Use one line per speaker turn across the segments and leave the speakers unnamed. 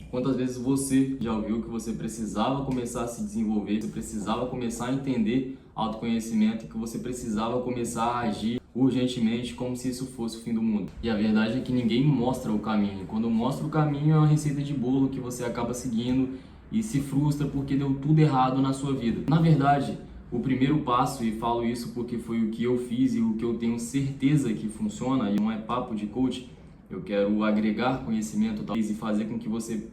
Quantas vezes você já ouviu que você precisava começar a se desenvolver, você precisava começar a entender autoconhecimento, que você precisava começar a agir urgentemente como se isso fosse o fim do mundo? E a verdade é que ninguém mostra o caminho. Quando mostra o caminho é uma receita de bolo que você acaba seguindo e se frustra porque deu tudo errado na sua vida. Na verdade, o primeiro passo, e falo isso porque foi o que eu fiz e o que eu tenho certeza que funciona, e não é papo de coach, eu quero agregar conhecimento talvez e fazer com que você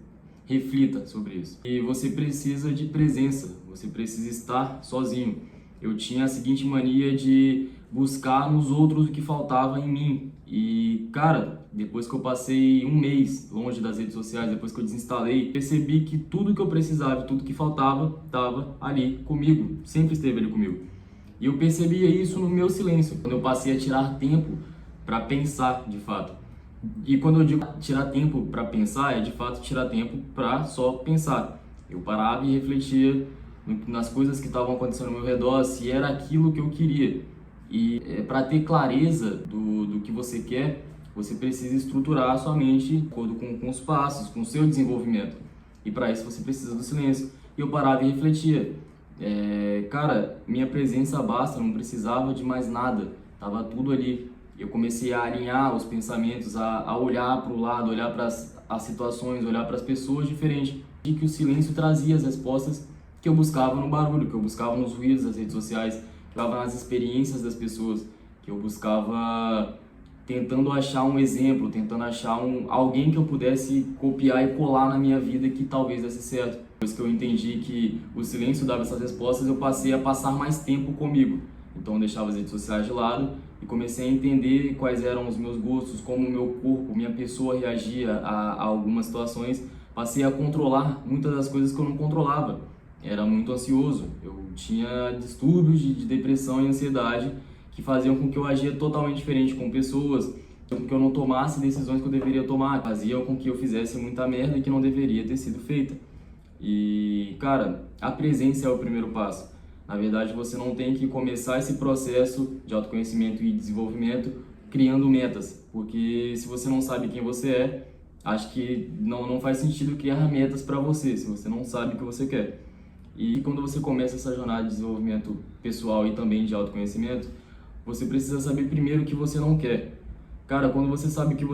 reflita sobre isso. E você precisa de presença, você precisa estar sozinho. Eu tinha a seguinte mania de buscar nos outros o que faltava em mim. E, cara, depois que eu passei um mês longe das redes sociais, depois que eu desinstalei, percebi que tudo que eu precisava, tudo que faltava, estava ali comigo, sempre esteve ali comigo. E eu percebia isso no meu silêncio, quando eu passei a tirar tempo para pensar, de fato. E quando eu digo tirar tempo para pensar, é de fato tirar tempo para só pensar. Eu parava e refletia nas coisas que estavam acontecendo ao meu redor, se era aquilo que eu queria. E para ter clareza do que você quer, você precisa estruturar a sua mente de acordo com os passos, com o seu desenvolvimento. E para isso você precisa do silêncio. E eu parava e refletia. Cara, minha presença basta, não precisava de mais nada. Tava tudo ali. Eu comecei a alinhar os pensamentos, a olhar para o lado, olhar para as situações, olhar para as pessoas diferentes. E que o silêncio trazia as respostas que eu buscava no barulho, que eu buscava nos ruídos das redes sociais, que eu buscava nas experiências das pessoas, que eu buscava tentando achar um exemplo, tentando achar alguém que eu pudesse copiar e colar na minha vida que talvez desse certo. Depois que eu entendi que o silêncio dava essas respostas, eu passei a passar mais tempo comigo. Então eu deixava as redes sociais de lado e comecei a entender quais eram os meus gostos, como o meu corpo, minha pessoa reagia a algumas situações. Passei a controlar muitas das coisas que eu não controlava. Era muito ansioso, eu tinha distúrbios de depressão e ansiedade que faziam com que eu agia totalmente diferente com pessoas, com que eu não tomasse decisões que eu deveria tomar, faziam com que eu fizesse muita merda que não deveria ter sido feita. E, cara, a presença é o primeiro passo. Na verdade, você não tem que começar esse processo de autoconhecimento e desenvolvimento criando metas, porque se você não sabe quem você é, acho que não faz sentido criar metas para você, se você não sabe o que você quer. E quando você começa essa jornada de desenvolvimento pessoal e também de autoconhecimento, você precisa saber primeiro o que você não quer. Cara, quando você sabe o que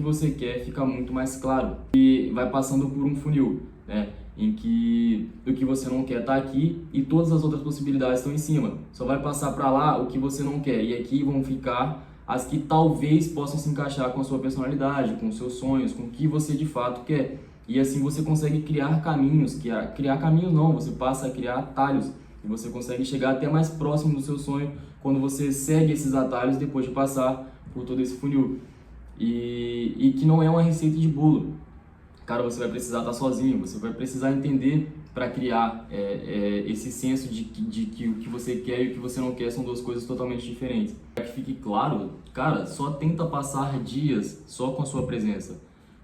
você quer fica muito mais claro. E vai passando por um funil, né? Em que o que você não quer está aqui e todas as outras possibilidades estão em cima. Só vai passar para lá o que você não quer. E aqui vão ficar as que talvez possam se encaixar com a sua personalidade, com os seus sonhos, com o que você de fato quer. E assim você consegue criar caminhos, criar caminhos não, você passa a criar atalhos. E você consegue chegar até mais próximo do seu sonho quando você segue esses atalhos depois de passar por todo esse funil. E que não é uma receita de bolo. Cara, você vai precisar estar sozinho, você vai precisar entender para criar esse senso de que o que você quer e o que você não quer são duas coisas totalmente diferentes. Para que fique claro, cara, só tenta passar dias só com a sua presença.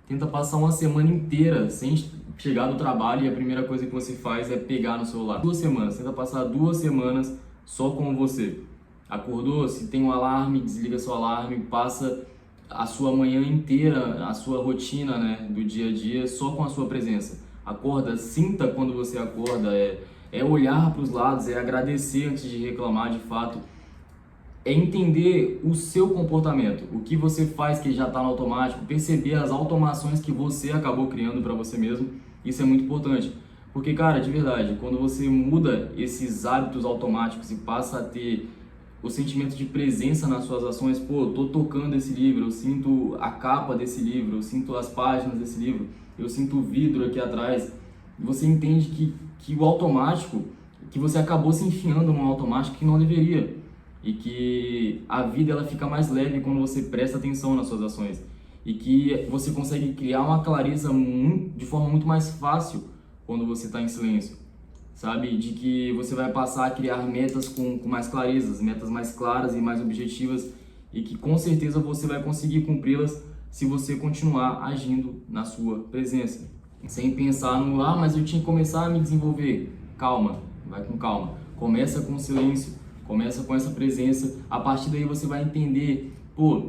Tenta passar uma semana inteira sem chegar do trabalho e a primeira coisa que você faz é pegar no celular. 2 semanas, tenta passar 2 semanas só com você. Acordou? Se tem um alarme, desliga seu alarme, passa a sua manhã inteira, a sua rotina, né, do dia a dia só com a sua presença. Acorda, sinta quando você acorda, é olhar para os lados, é agradecer antes de reclamar de fato. É entender o seu comportamento, o que você faz que já está no automático, perceber as automações que você acabou criando para você mesmo. Isso é muito importante, porque, cara, de verdade, quando você muda esses hábitos automáticos e passa a ter o sentimento de presença nas suas ações, pô, eu tô tocando esse livro, eu sinto a capa desse livro, eu sinto as páginas desse livro, eu sinto o vidro aqui atrás, e você entende que o automático, que você acabou se enfiando num automático que não deveria. E que a vida ela fica mais leve quando você presta atenção nas suas ações e que você consegue criar uma clareza de forma muito mais fácil quando você está em silêncio, sabe? De que você vai passar a criar metas com mais clarezas, metas mais claras e mais objetivas e que com certeza você vai conseguir cumpri-las se você continuar agindo na sua presença, sem pensar no, mas eu tinha que começar a me desenvolver. Calma, vai com calma, começa com silêncio. Começa com essa presença, a partir daí você vai entender, pô,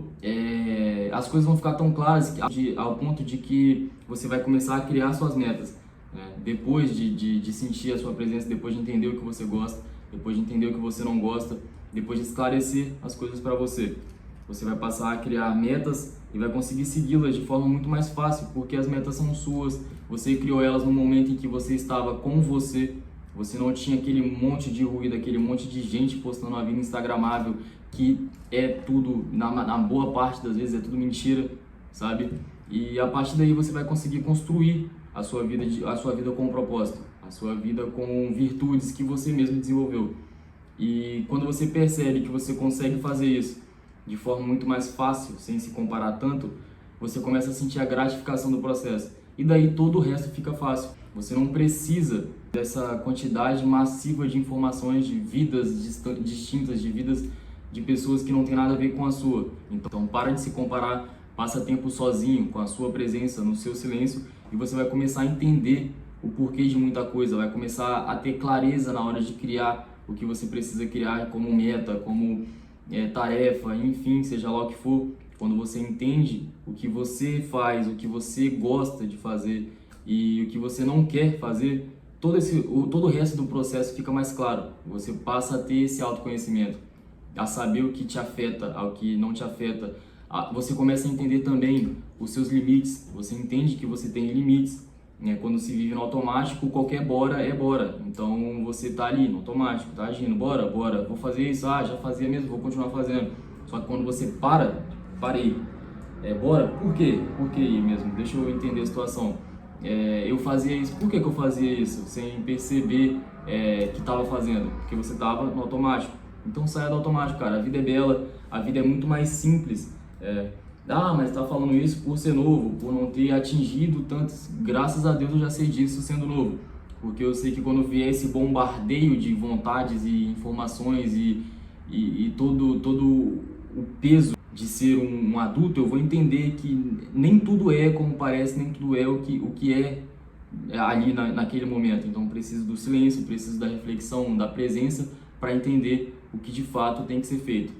as coisas vão ficar tão claras ao ponto de que você vai começar a criar suas metas, né? Depois de sentir a sua presença, depois de entender o que você gosta, depois de entender o que você não gosta, depois de esclarecer as coisas para você. Você vai passar a criar metas e vai conseguir segui-las de forma muito mais fácil, porque as metas são suas, você criou elas no momento em que você estava com você não tinha aquele monte de ruído, aquele monte de gente postando uma vida instagramável, que é tudo, na boa parte das vezes, é tudo mentira, sabe? E a partir daí você vai conseguir construir a sua vida com um propósito, a sua vida com virtudes que você mesmo desenvolveu. E quando você percebe que você consegue fazer isso de forma muito mais fácil, sem se comparar tanto, você começa a sentir a gratificação do processo. E daí todo o resto fica fácil. Você não precisa dessa quantidade massiva de informações de vidas distintas, de vidas de pessoas que não tem nada a ver com a sua. Então para de se comparar, passa tempo sozinho, com a sua presença, no seu silêncio, e você vai começar a entender o porquê de muita coisa, vai começar a ter clareza na hora de criar o que você precisa criar como meta, como tarefa, enfim, seja lá o que for. Quando você entende o que você faz, o que você gosta de fazer e o que você não quer fazer, todo o resto do processo fica mais claro. Você passa a ter esse autoconhecimento, a saber o que te afeta, o que não te afeta. Você começa a entender também os seus limites, você entende que você tem limites, né? Quando se vive no automático, qualquer bora é bora. Então você tá ali no automático, tá agindo, bora, vou fazer isso, já fazia mesmo, vou continuar fazendo. Só que quando você parei, bora, por quê? Por que ir mesmo? Deixa eu entender a situação. Eu fazia isso, por que eu fazia isso? Sem perceber que estava fazendo, porque você estava no automático. Então saia do automático, cara, a vida é bela, a vida é muito mais simples. Mas está falando isso por ser novo, por não ter atingido tantos. Graças a Deus eu já sei disso sendo novo, porque eu sei que quando vier esse bombardeio de vontades e informações e todo o peso de ser um adulto, eu vou entender que nem tudo é como parece, nem tudo é o que é ali naquele momento. Então preciso do silêncio, preciso da reflexão, da presença para entender o que de fato tem que ser feito.